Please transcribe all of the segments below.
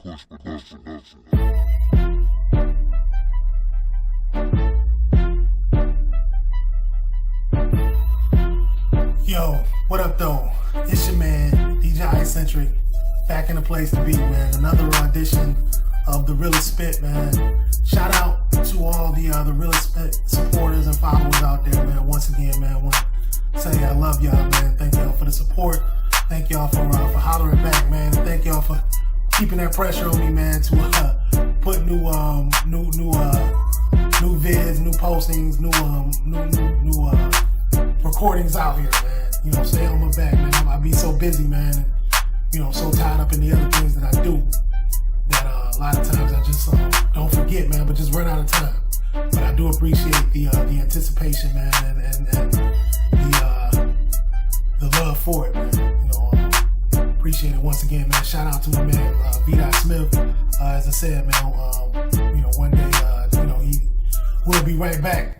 Yo, what up though? It's your man, DJ Eccentric, back in the place to be, man. Another audition of the Realest Spit, man. Shout out to all the Realest Spit supporters and followers out there, man. Once again, man, I want to say I love y'all, man. Thank y'all for the support. Thank y'all for hollering back, man. And thank y'all for keeping that pressure on me, man, to put new vids, new postings, new recordings out here, man. You know, stay on my back, man. I be so busy, man. And, you know, so tied up in the other things that I do that a lot of times I just don't forget, man, but just run out of time. But I do appreciate the anticipation, man, and the love for it, man. You know, appreciate it once again, man. Shout out to my man V. Smith. As I said, man, you know, one day, you know, he will be right back,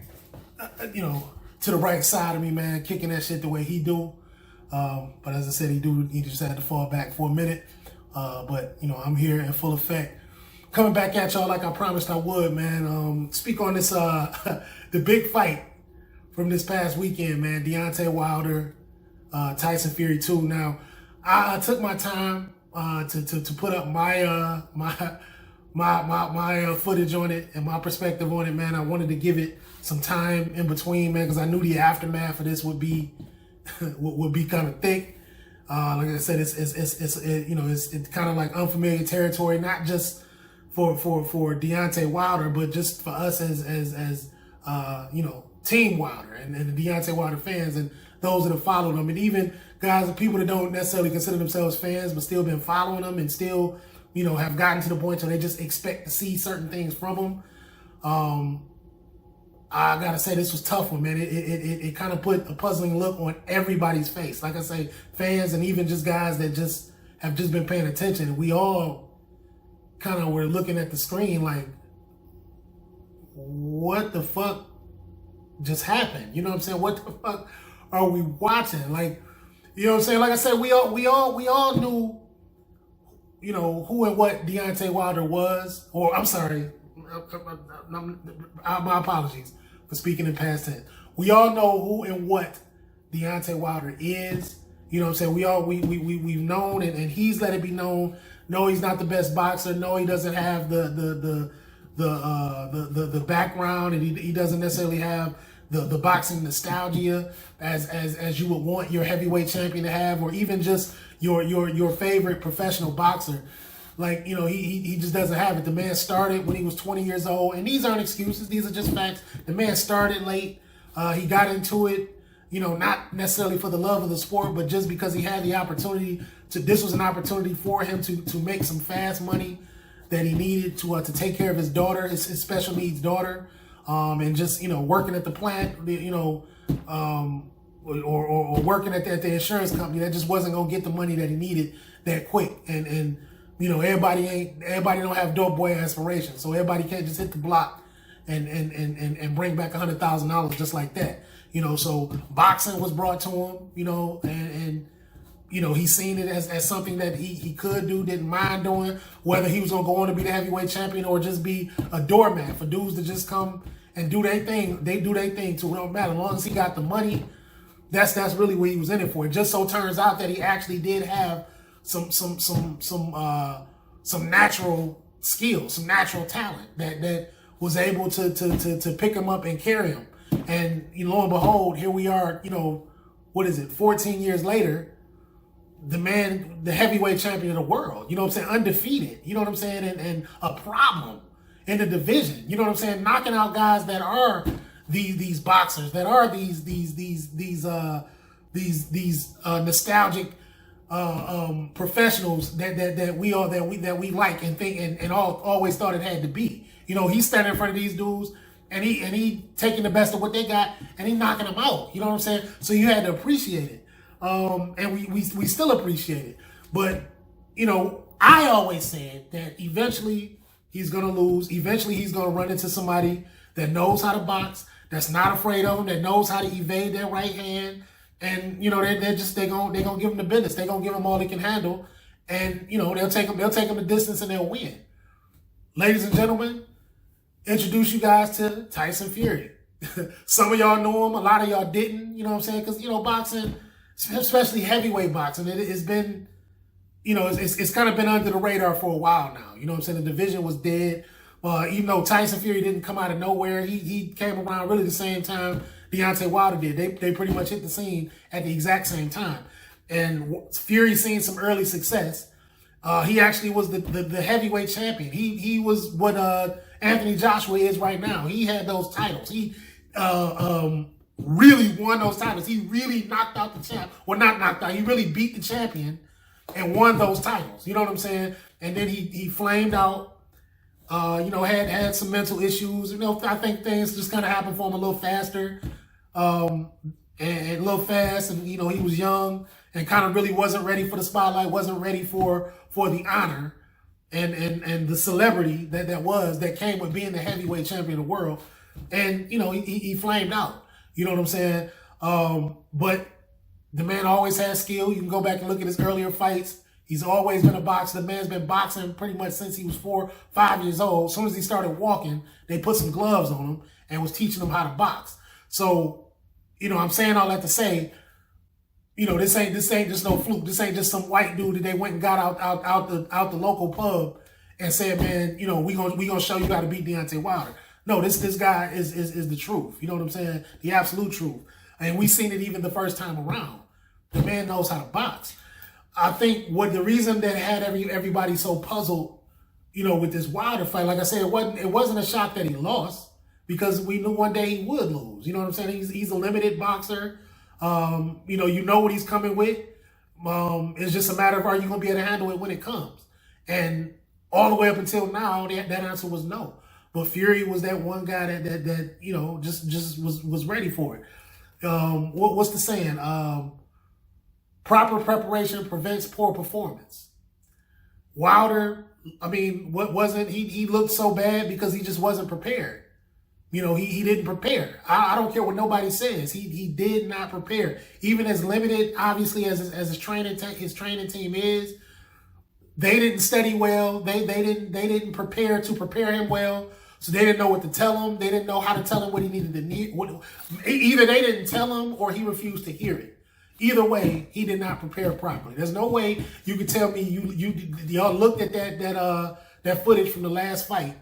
you know, to the right side of me, man, kicking that shit the way he do. But as I said, he just had to fall back for a minute. But, you know, I'm here in full effect. Coming back at y'all like I promised I would, man. Speak on this, the big fight from this past weekend, man. Deontay Wilder, Tyson Fury 2. Now, I took my time to put up my footage on it and my perspective on it, man. I wanted to give it some time in between, man, because I knew the aftermath of this would be kind of thick. Like I said, it's you know, it's kind of like unfamiliar territory, not just for Deontay Wilder, but just for us as you know, Team Wilder and the Deontay Wilder fans and those that have followed him, and even guys and people that don't necessarily consider themselves fans but still been following him and still, you know, have gotten to the point where they just expect to see certain things from him. I gotta say, this was a tough one, man. It kind of put a puzzling look on everybody's face. Like I say, fans and even just guys that just have just been paying attention. We all kind of were looking at the screen like, what the fuck just happened? You know what I'm saying? What the fuck are we watching? Like, you know what I'm saying? Like I said, we all knew, you know, who and what Deontay Wilder was. Or I'm sorry, my apologies for speaking in past tense. We all know who and what Deontay Wilder is. You know what I'm saying? We've known, and he's let it be known. No, he's not the best boxer. No, he doesn't have the background, and he doesn't necessarily have the boxing nostalgia as you would want your heavyweight champion to have, or even just your favorite professional boxer. Like, you know, he just doesn't have it. The man started when he was 20 years old, and these aren't excuses. These are just facts. The man started late. He got into it, you know, not necessarily for the love of the sport, but just because he had the opportunity to. This was an opportunity for him to make some fast money that he needed to take care of his daughter, his special needs daughter, and just, you know, working at the plant, you know, or working at the insurance company that just wasn't gonna get the money that he needed that quick. And you know, everybody don't have dope boy aspirations, so everybody can't just hit the block and bring back $100,000 just like that. You know, so boxing was brought to him, you know, and you know, he's seen it as something that he could do, didn't mind doing, whether he was gonna go on to be the heavyweight champion or just be a doormat for dudes to just come and do their thing. They do their thing too. It don't matter. As long as he got the money, that's really what he was in it for. It just so turns out that he actually did have some natural skills, some natural talent that was able to pick him up and carry him. And, you know, lo and behold, here we are, you know, what is it, 14 years later, the man, the heavyweight champion of the world, you know what I'm saying, undefeated, you know what I'm saying, and a problem in the division, you know what I'm saying, knocking out guys that are these boxers, that are these nostalgic professionals that we like and think and always thought it had to be. You know, he's standing in front of these dudes and he taking the best of what they got and he knocking them out. You know what I'm saying? So you had to appreciate it. And we still appreciate it. But, you know, I always said that eventually he's going to lose. Eventually he's going to run into somebody that knows how to box, that's not afraid of him, that knows how to evade their right hand. And, you know, they're gonna give him the business. They're going to give him all they can handle. and they'll take them the distance and they'll win. Ladies and gentlemen, introduce you guys to Tyson Fury. Some of y'all know him, a lot of y'all didn't. You know what I'm saying? Because boxing, especially heavyweight boxing, it's been, it's kind of been under the radar for a while now. You know what I'm saying? The division was dead. Even though Tyson Fury didn't come out of nowhere, he came around really the same time Deontay Wilder did. They pretty much hit the scene at the exact same time. And Fury seen some early success. He actually was the heavyweight champion. He was what Anthony Joshua is right now. He had those titles. He really won those titles. He really knocked out the champ. Well, not knocked out. He really beat the champion and won those titles. You know what I'm saying? And then he flamed out. Had some mental issues. I think things just kind of happened for him a little faster, and a little fast. And he was young and kind of really wasn't ready for the spotlight, wasn't ready for the honor and the celebrity that came with being the heavyweight champion of the world. And he flamed out. You know what I'm saying? But the man always has skill. You can go back and look at his earlier fights. He's always been a boxer. The man's been boxing pretty much since he was 4, 5 years old. As soon as he started walking, they put some gloves on him and was teaching him how to box. So, I'm saying all that to say, this ain't just no fluke. This ain't just some white dude that they went and got out the local pub and said, man, we gonna show you how to beat Deontay Wilder. No, this guy is the truth. You know what I'm saying? The absolute truth. And we seen it even the first time around. The man knows how to box. I think the reason that had everybody so puzzled, with this Wilder fight, like I said, it wasn't a shock that he lost, because we knew one day he would lose. You know what I'm saying? He's a limited boxer. You know what he's coming with. It's just a matter of, are you going to be able to handle it when it comes? And all the way up until now, that answer was no. But Fury was that one guy that just was ready for it. What's the saying? Proper preparation prevents poor performance. Wilder, he looked so bad because he just wasn't prepared. He didn't prepare. I don't care what nobody says. He did not prepare. Even as limited, obviously, as his training team is, they didn't study well. They didn't prepare him well. So they didn't know what to tell him. They didn't know how to tell him what he needed to either they didn't tell him or he refused to hear it. Either way, he did not prepare properly. There's no way you could tell me y'all looked at that footage from the last fight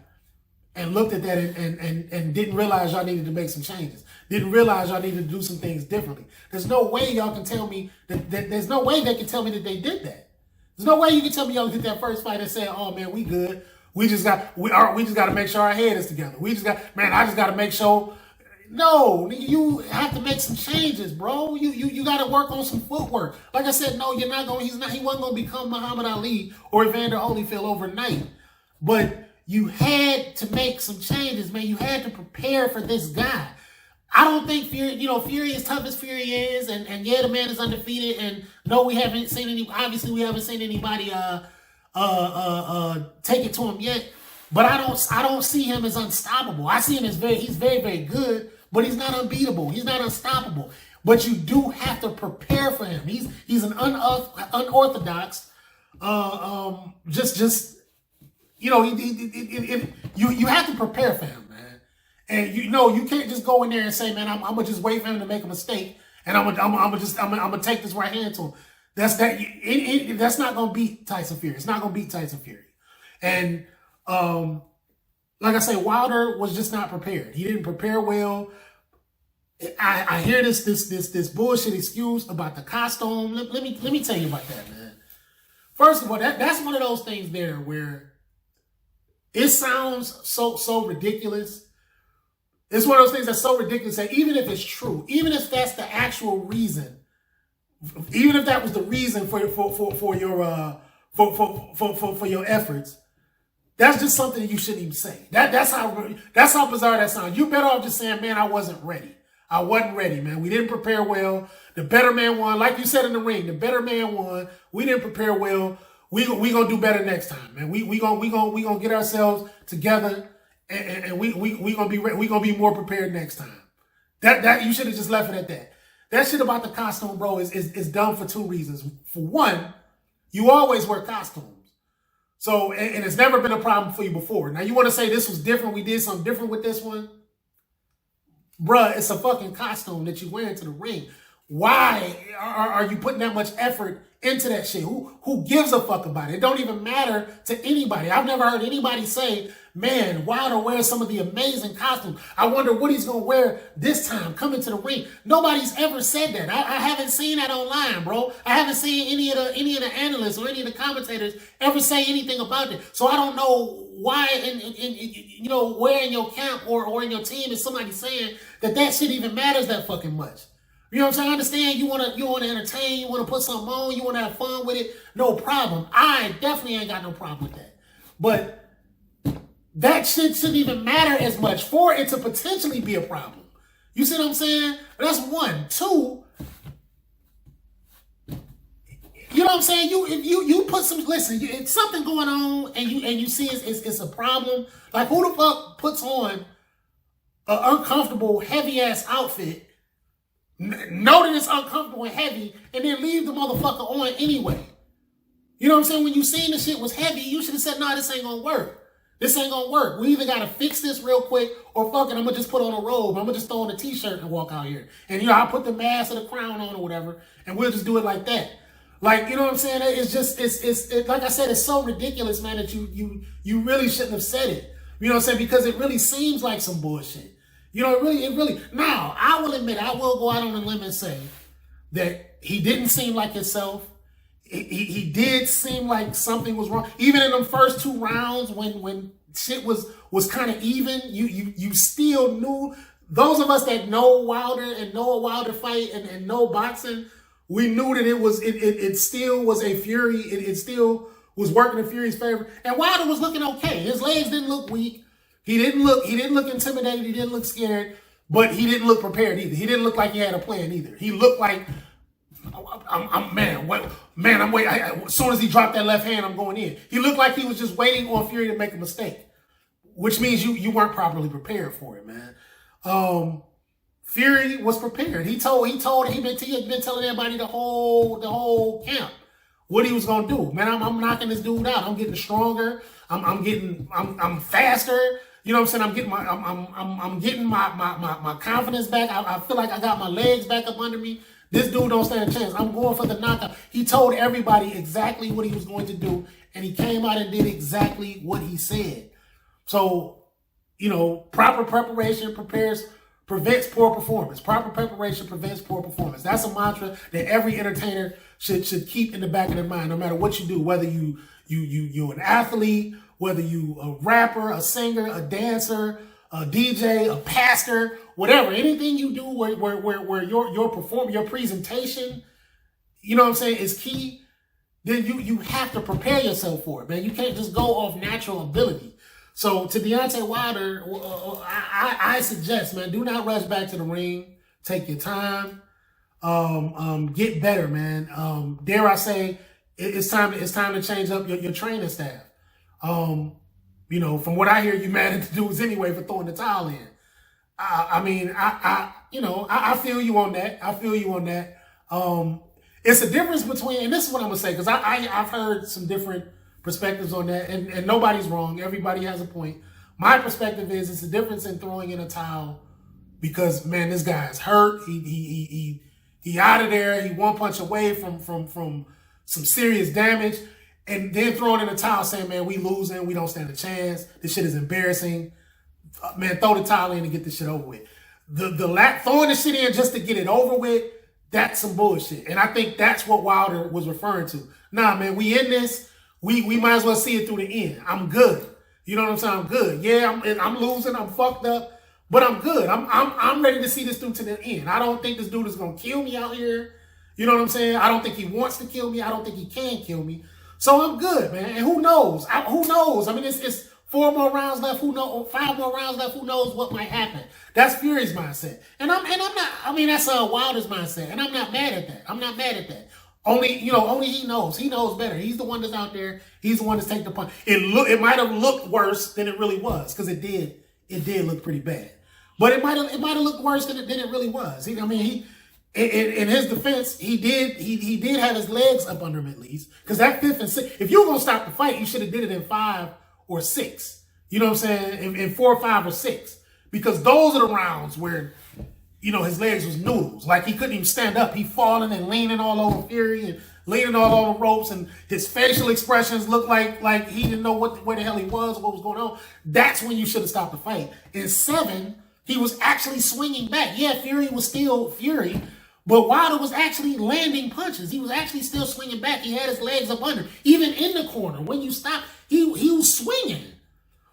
and looked at that and didn't realize y'all needed to make some changes. Didn't realize y'all needed to do some things differently. There's no way y'all can tell me that there's no way they can tell me that they did that. There's no way you can tell me y'all did that first fight and say, "Oh man, we good. We just got to make sure our head is together. I just got to make sure." No, you have to make some changes, bro. You got to work on some footwork. Like I said, no, you're not going. He wasn't going to become Muhammad Ali or Evander Holyfield overnight. But you had to make some changes, man. You had to prepare for this guy. I don't think Fury, as tough as Fury is, and yeah, the man is undefeated. And no, we haven't seen anybody take it to him yet. But I don't see him as unstoppable. I see him as he's very, very good, but he's not unbeatable. He's not unstoppable. But you do have to prepare for him. He's an unorthodox, you have to prepare for him, man. And you can't just go in there and say, man, I'm gonna just wait for him to make a mistake, and I'm gonna take this right hand to him. That's not gonna beat Tyson Fury. It's not gonna beat Tyson Fury. And like I say, Wilder was just not prepared. He didn't prepare well. I hear this bullshit excuse about the costume. Let me tell you about that, man. First of all, that's one of those things there where it sounds so ridiculous. It's one of those things that's so ridiculous that even if it's true, even if that's the actual reason, even if that was the reason for your efforts, that's just something that you shouldn't even say. That's how bizarre that sounds. You better off just saying, man, I wasn't ready. I wasn't ready, man. We didn't prepare well. The better man won. Like you said in the ring, the better man won. We didn't prepare well. We gonna do better next time, man. We gonna get ourselves together and we gonna be more prepared next time. That you should have just left it at that. That shit about the costume, bro, is dumb for two reasons. For one, You always wear costumes. So, and it's never been a problem for you before. Now, you want to say this was different, we did something different with this one? Bruh, it's a fucking costume that you wear into the ring. Why are you putting that much effort into that shit? Who gives a fuck about it? It don't even matter to anybody. I've never heard anybody say, man, Wilder wears some of the amazing costumes. I wonder what he's going to wear this time coming to the ring. Nobody's ever said that. I haven't seen that online, bro. I haven't seen any of the analysts or any of the commentators ever say anything about it. So I don't know why, where in your camp or in your team is somebody saying that shit even matters that fucking much. You know what I'm saying? I understand you want to entertain, you want to put something on, you want to have fun with it. No problem. I definitely ain't got no problem with that. But that shit shouldn't even matter as much for it to potentially be a problem. You see what I'm saying? That's one. Two, you know what I'm saying? You put some, listen, it's something going on and you see it's a problem. Like, who the fuck puts on an uncomfortable, heavy ass outfit, know that it's uncomfortable and heavy, and then leave the motherfucker on anyway? You know what I'm saying? When you seen the shit was heavy, you should have said, nah, this ain't gonna work. This ain't gonna work. We either gotta fix this real quick, or fucking, I'm gonna just put on a robe. I'm gonna just throw on a t-shirt and walk out here. And I'll put the mask or the crown on or whatever, and we'll just do it like that. Like, you know what I'm saying? It's just, it's like I said, it's so ridiculous, man, that you really shouldn't have said it. You know what I'm saying? Because it really seems like some bullshit. You know, it really. Now, I will admit, I will go out on a limb and say that he didn't seem like himself. He did seem like something was wrong. Even in the first 2 rounds, when shit was kind of even, you still knew. Those of us that know Wilder and know a Wilder fight and know boxing, we knew that it still was a Fury. It still was working in Fury's favor. And Wilder was looking okay. His legs didn't look weak. He didn't look intimidated. He didn't look scared, but he didn't look prepared either. He didn't look like he had a plan either. He looked like, I'm waiting. As soon as he dropped that left hand, I'm going in. He looked like he was just waiting on Fury to make a mistake, which means you weren't properly prepared for it, man. Fury was prepared. He had been telling everybody the whole camp what he was gonna do. Man, I'm knocking this dude out. I'm getting stronger. I'm faster. You know what I'm saying? I'm getting my confidence back. I feel like I got my legs back up under me. This dude don't stand a chance. I'm going for the knockout. He told everybody exactly what he was going to do, and he came out and did exactly what he said. So, proper preparation prevents poor performance. Proper preparation prevents poor performance. That's a mantra that every entertainer should keep in the back of their mind, no matter what you do, whether you're an athlete, whether you a rapper, a singer, a dancer, a DJ, a pastor, whatever, anything you do where your presentation, you know what I'm saying, is key, then you have to prepare yourself for it, man. You can't just go off natural ability. So to Deontay Wilder, I suggest, man, do not rush back to the ring. Take your time. Get better, man. Dare I say, it's time to change up your training staff. From what I hear, you mad at the dudes anyway for throwing the towel in. I feel you on that. It's a difference between, and this is what I'm gonna say, because I've heard some different perspectives on that, and nobody's wrong. Everybody has a point. My perspective is it's a difference in throwing in a towel because, man, this guy's hurt. He out of there. He one punch away from some serious damage, and then throwing in a towel saying, man, we losing. We don't stand a chance. This shit is embarrassing. Man, throw the towel in and get this shit over with. Throwing the shit in just to get it over with, that's some bullshit. And I think that's what Wilder was referring to. Nah, man, we in this. We might as well see it through the end. I'm good. You know what I'm saying? I'm good. Yeah, I'm losing. I'm fucked up, but I'm good. I'm ready to see this through to the end. I don't think this dude is gonna kill me out here. You know what I'm saying? I don't think he wants to kill me. I don't think he can kill me. So I'm good, man. And who knows? Who knows? I mean, it's 4 more rounds left. Who knows? 5 more rounds left. Who knows what might happen? That's Fury's mindset, and I'm not. I mean, that's Wilder's mindset, and I'm not mad at that. Only he knows. He knows better. He's the one that's out there. He's the one that's taking the punch. It might have looked worse than it really was, because it did look pretty bad. But it might have looked worse than it really was. in his defense, he did have his legs up under him at least. Because that 5th and 6, if you were gonna stop the fight, you should have did it in 5 or 6. You know what I'm saying? In 4, 5, or 6. Because those are the rounds where, you know, his legs was noodles. Like, he couldn't even stand up. He falling and leaning all over Fury and leaning all over ropes, and his facial expressions looked like he didn't know where the hell he was, what was going on. That's when you should have stopped the fight. In 7, he was actually swinging back. Yeah, Fury was still Fury, but Wilder was actually landing punches. He was actually still swinging back. He had his legs up under. Even in the corner, when you stop, he was swinging.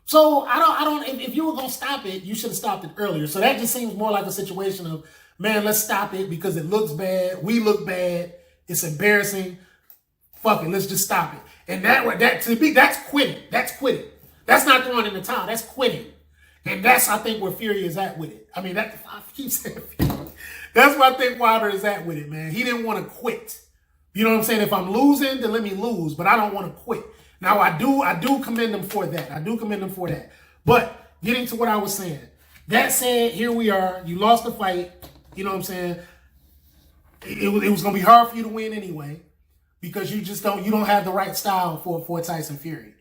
So I don't. If you were gonna stop it, you should have stopped it earlier. So that just seems more like a situation of, man, let's stop it because it looks bad. We look bad. It's embarrassing. Fuck it, let's just stop it. And that to me, that's quitting. That's quitting. That's not throwing in the towel. That's quitting. And that's, I think, where Fury is at with it. I mean, I keep saying Fury. That's where I think Wilder is at with it, man. He didn't want to quit. You know what I'm saying? If I'm losing, then let me lose. But I don't want to quit. Now, I do commend him for that. I do commend him for that. But getting to what I was saying. That said, here we are. You lost the fight. You know what I'm saying? It was going to be hard for you to win anyway. Because you don't have the right style for Tyson Fury.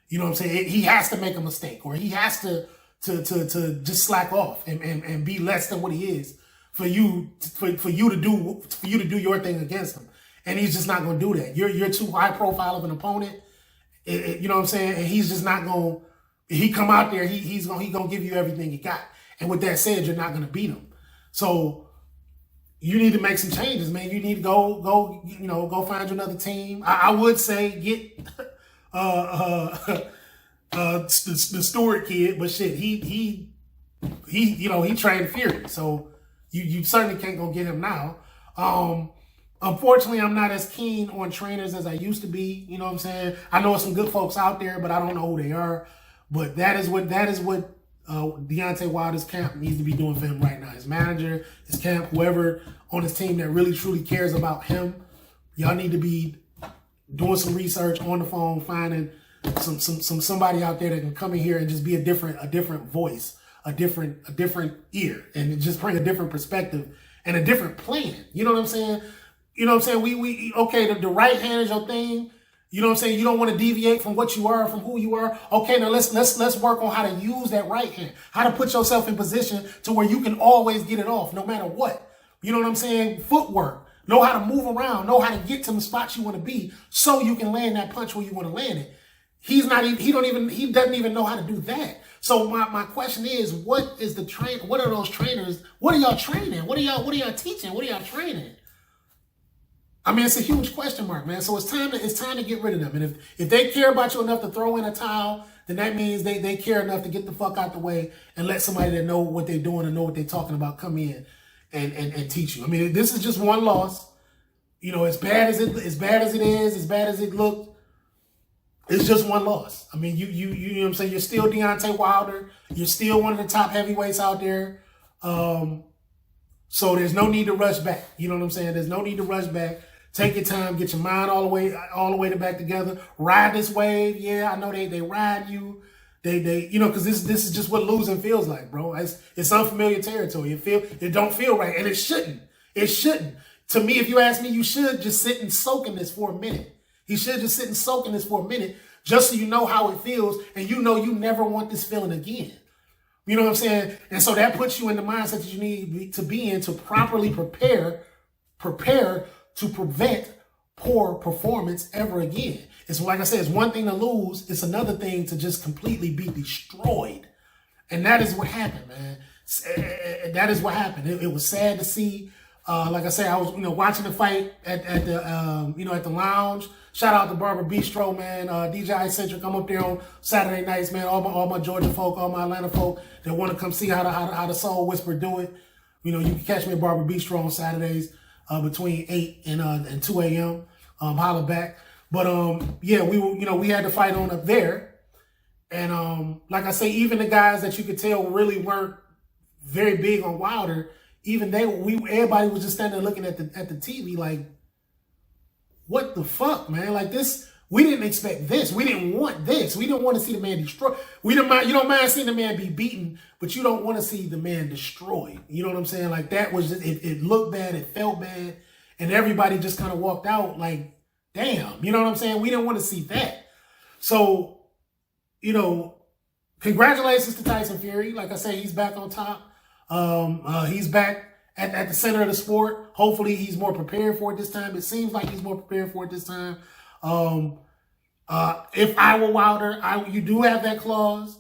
You know what I'm saying? He has to make a mistake. Or he has to just slack off and be less than what he is for you to do your thing against him. And he's just not going to do that. You're too high profile of an opponent. You know what I'm saying? And he's just not going to, he come out there, he's going to give you everything he got. And with that said, you're not going to beat him. So you need to make some changes, man. You need to go find you another team. I would say get the Stewart kid, but shit, he trained Fury. So you certainly can't go get him now. Unfortunately, I'm not as keen on trainers as I used to be. You know what I'm saying? I know some good folks out there, but I don't know who they are. But that is what Deontay Wilder's camp needs to be doing for him right now. His manager, his camp, whoever on his team that really truly cares about him, y'all need to be doing some research on the phone, finding somebody out there that can come in here and just be a different voice, a different ear, and just bring a different perspective and a different plan. You know what I'm saying? You know what I'm saying? We okay, the right hand is your thing. You know what I'm saying? You don't want to deviate from what you are, from who you are. Okay, now let's work on how to use that right hand. How to put yourself in position to where you can always get it off, no matter what. You know what I'm saying? Footwork. Know how to move around. Know how to get to the spots you want to be so you can land that punch where you want to land it. He doesn't even know how to do that. So my question is, what are those trainers? What are y'all training? What are y'all teaching? What are y'all training? I mean, it's a huge question mark, man. So it's time to get rid of them. And if they care about you enough to throw in a towel, then that means they care enough to get the fuck out the way and let somebody that know what they're doing and know what they're talking about come in and teach you. I mean, this is just one loss. You know, as bad as it is, as bad as it looked, it's just one loss. I mean, you know what I'm saying? You're still Deontay Wilder. You're still one of the top heavyweights out there. So there's no need to rush back. You know what I'm saying? There's no need to rush back. Take your time, get your mind all the way back together. Ride this wave. Yeah, I know they ride you. They you know, because this is just what losing feels like, bro. It's unfamiliar territory. It don't feel right, and it shouldn't. It shouldn't. To me, if you ask me, you should just sit and soak in this for a minute. He should just sit and soak in this for a minute, just so you know how it feels, and you know you never want this feeling again. You know what I'm saying? And so that puts you in the mindset that you need to be in to properly prepare to prevent poor performance ever again. It's like I said, it's one thing to lose. It's another thing to just completely be destroyed. And that is what happened, man. That is what happened. It was sad to see. Like I said, I was, watching the fight at the lounge. Shout out to Barber Bistro, man. DJ Eccentric. I'm up there on Saturday nights, man. All my Georgia folk, all my Atlanta folk that want to come see how the Soul Whisper do it. You can catch me at Barber Bistro on Saturdays between 8 and 2 a.m. Holla back. But yeah, we had the fight on up there, and like I say, even the guys that you could tell really weren't very big on Wilder. Even everybody was just standing there looking at the TV like, what the fuck, man? Like this, We didn't expect this. We didn't want this. We didn't want to see the man destroyed. You don't mind seeing the man be beaten, but you don't want to see the man destroyed. You know what I'm saying? Like that was just, it looked bad, it felt bad, and everybody just kind of walked out like, damn. You know what I'm saying? We didn't want to see that. So, you know, congratulations to Tyson Fury. Like I say, he's back on top. He's back at the center of the sport. Hopefully he's more prepared for it this time. It seems like he's more prepared for it this time. If I were Wilder, you do have that clause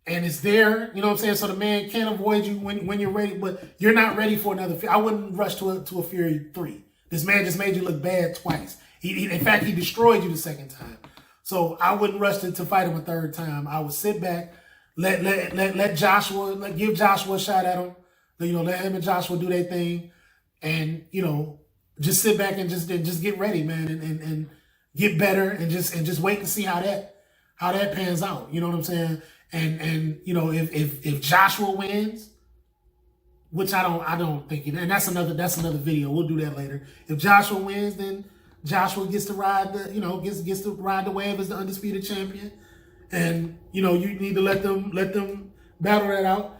and it's there, you know what I'm saying? So the man can avoid you when you're ready, but you're not ready for another. I wouldn't rush to a Fury 3. This man just made you look bad twice. In fact, he destroyed you the second time. So I wouldn't rush to fight him a third time. I would sit back, let Joshua, give Joshua a shot at him. You know, let him and Joshua do their thing, and you know, just sit back and just get ready, man, and get better, and just wait to see how that pans out. You know what I'm saying? And you know, if Joshua wins, which I don't think, and that's another video. We'll do that later. If Joshua wins, then Joshua gets to ride gets to ride the wave as the undisputed champion, and you know, you need to let them battle that out.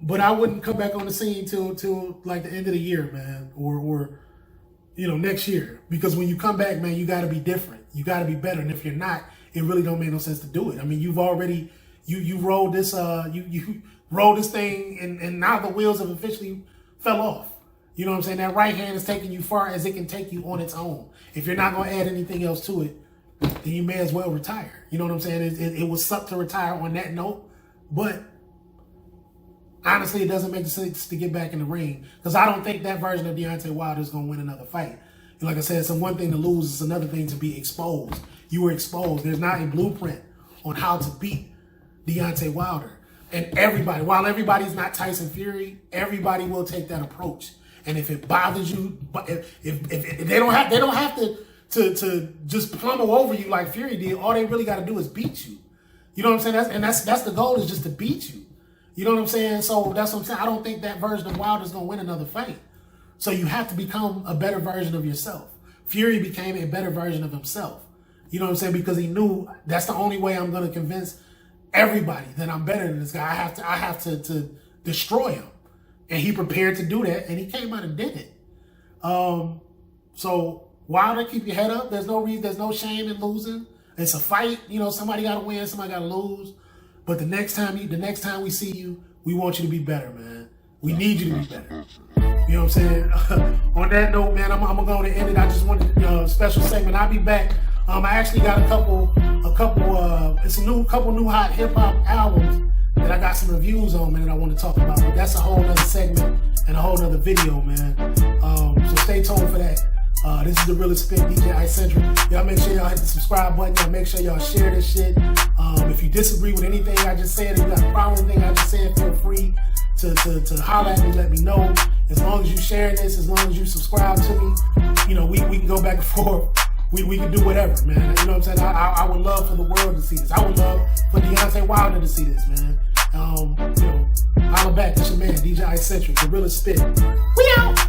But I wouldn't come back on the scene till like the end of the year, man, or you know, next year, because when you come back, man, you got to be different. You got to be better, and if you're not, it really don't make no sense to do it. I mean, you've already you rolled this you rolled this thing, and now the wheels have officially fell off. You know what I'm saying? That right hand is taking you far as it can take you on its own. If you're not going to add anything else to it, then you may as well retire. You know what I'm saying? It would suck to retire on that note, but honestly, it doesn't make sense to get back in the ring, because I don't think that version of Deontay Wilder is going to win another fight. And like I said, it's one thing to lose, it's another thing to be exposed. You were exposed. There's not a blueprint on how to beat Deontay Wilder. And everybody, while everybody's not Tyson Fury, everybody will take that approach. And if it bothers you, if they don't have to just pummel over you like Fury did, all they really got to do is beat you. You know what I'm saying? That's the goal, is just to beat you. You know what I'm saying? So that's what I'm saying. I don't think that version of Wilder's going to win another fight. So you have to become a better version of yourself. Fury became a better version of himself. You know what I'm saying? Because he knew that's the only way I'm going to convince everybody that I'm better than this guy. I have to destroy him. And he prepared to do that, and he came out and did it. So Wilder, keep your head up. There's no reason, there's no shame in losing. It's a fight. You know, somebody got to win, somebody got to lose. But the next time we see you, we want you to be better, man. We need you to be better. You know what I'm saying? On that note, man, I'm gonna go to end it. I just wanted a special segment. I'll be back. I actually got a couple new hot hip hop albums that I got some reviews on, man, that I want to talk about. But that's a whole nother segment and a whole nother video, man. So stay tuned for that. This is the Realest Spit, DJ Eccentric. Y'all make sure y'all hit the subscribe button. Y'all make sure y'all share this shit. If you disagree with anything I just said, if you got a problem with anything I just said, feel free to holler at me, let me know. As long as you share this, as long as you subscribe to me, you know, we can go back and forth. We can do whatever, man. You know what I'm saying? I would love for the world to see this. I would love for Deontay Wilder to see this, man. You know, holler back. It's your man, DJ Eccentric, the Realest Spit. We out!